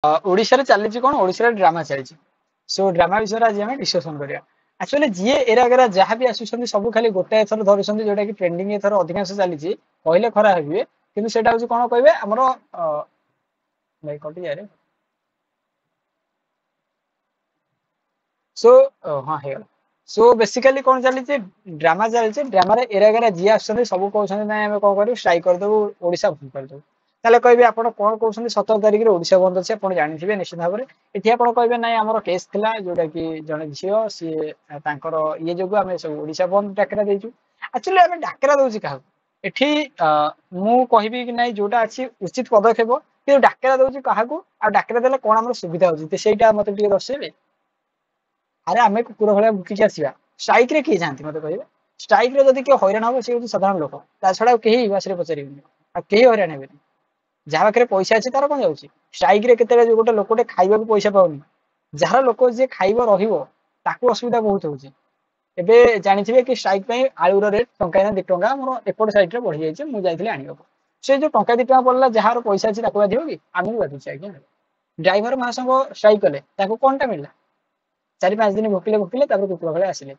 ओडिशा रे चली कौन ओडिशा रे ड्रामा चली सो ड्रामा विषय आज आम डिस्कसन करिया एक्चुअली जी एरा गरा जहाँ भी आसुछंती सब खाली गोटे एथर धरुछंती जोटा कि ट्रेंडिंग एथर अधिकांश चली कहले खरा हेबे किंतु सेटा होची कोन कहबे हमरो भाई कटि जारे सो हाँ हेगला सो बेसिकली कौन चली ड्रामा चली ड्रामा रे एरा गरा जी आसुछंती सब कहउछंती ना हम कोन करू स्ट्राइक कर दबु ओडिशा बंद कर दबु ताले कहबे आपण कोन कहउछंती 17 तारिख रे ओडिशा बंद अछि आपण जानिथिबे निश्चित भाबरे एठी आपण कहबे नै हमर केस थिला जोटा कि जने झियो सी तांकर ये जोगु हम सब ओडिशा बंद डाकरा देजु एक्चुअली हम डाकरा दउछि काहा एठी मु कहबी कि नै जोटा अछि उचित पदक्षेप कि डाकरा दउछि काहा को आ डाकरा देले कोन हमर सुविधा होछि ते सेटा मते टिके दर्शेबे अरे आमे कुकुर भलिया भुकिक आसीबा स्ट्राइक रे की जानती मते कहबे स्ट्राइक रे जदि के हैरान हो से साधारण लोक ता छडा केही बासरे पचरिबे आ केही हैरान हेबे जहाँ पाखे पैसा अच्छे तार कौन जाऊँगी स्ट्राइक रे केते गोटे लोकटे खाइबा पैसा पाउनी जार लोक जे खाइब रहिबो ताकू असुविधा बहुत होउची एबे जानिथिबे कि स्ट्राइक पई आलूर रेट टंका ना 2 टंका मोर एपट साइड रे बढ़ी जाइछे मु जाइथिले आनिबो से जो टंका 2 टंका पड़ला जहार पैसा अछि ताकू बाधियो कि आमु बाधिछ आज्ञा ड्राइवर महासंग स्ट्राइक कले ताकू कोनटा मिलला 4-5 दिन भोकिले तापर कुकुर भले आसिले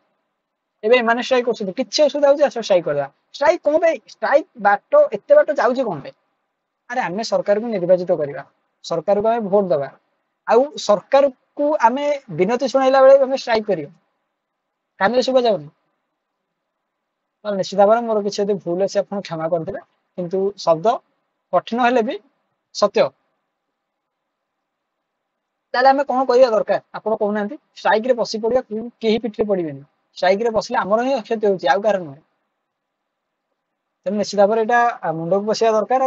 एबे माने स्ट्राइक करछथि किछ असुविधा होउची आस स्ट्राइक करदा स्ट्राइक कोन बे स्ट्राइक बाटो एते बाटो जाउची कोन बे अरे आमे सरकार को निर्वाचित करवा सरकार को आमे वोट दबा आउ सरकार को आमे विनती सुनाइला बेले आमे स्ट्राइक करियो काने सुबा जाउनी तो निश्चित भाव मोर किसी यदि भूल अच्छे आप क्षमा करदे किंतु शब्द कठिन हेले भी सत्य ताले आमे कोन करिया दरकार आपण कहउनांती स्ट्राइक रे बसी पड़िया केही पिठरे पड़िबेनी स्ट्राइक रे बसले हमर ही क्षति होउची आउ कारण न तेणु निश्चित भाव में मुंड को बसवा दरकार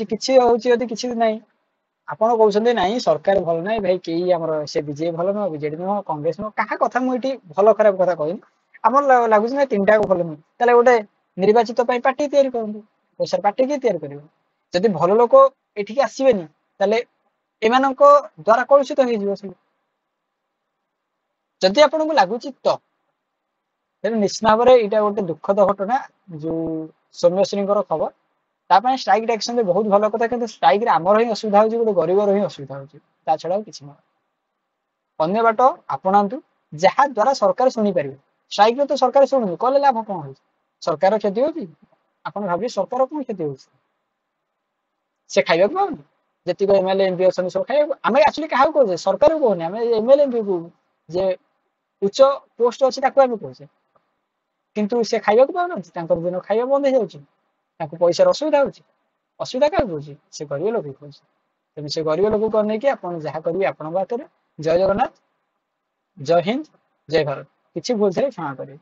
किसी होती किसी ना आपड़ कहते ना सरकार भल ना भाई कई आम से बीजेपी भल नुह बीजेडी नुह कांग्रेस नुह क्या कथा मुझे भल खराब कथा कहनी आम लगुच ना 3टा भल नुह तेल गोटे निर्वाचित पार्टी तैयारी करूँ पैसा पार्टी किए तैयारी कर जदि भल लोक ये आसबेनि एम द्वारा कलुषित हो जदि आपन को लगुच तो निश्चित भाव में यहाँ गोटे दुखद घटना जो सौम्यश्री खबर तापाई स्ट्राइक डाक्शन बहुत भल कथा कि स्ट्राइक आमर ही असुविधा होगी गोटे गरीब ही असुविधा होता छड़ा किसी ना अन्य बाट आपणातु जहाँ द्वारा सरकार शुणी पारे स्ट्राइक तो सरकार शुणु कले लाभ कौन हो सरकार क्षति होगी आप भाविए सरकार कौन क्षति हो खाइबा पाऊनी जी एमएलए एमपी अच्छा सब खाइबा आम एक्चुअली क्या कहे सरकार को कहने आम एमएलए एमपी को जे उच्च पोस्ट अच्छे कहे किंतु से खाइबा पाऊना दिन खाइबा बंद हो जाऊँगी पैसा असुविधा होची असुविधा क्या होची से गरीब लोग होची तेणु से गरीब लोग को नहीं आप जहाँ करेंगे आपण बात जय जगन्नाथ जय हिंद जय भारत किसी भूल थे क्षमा करें।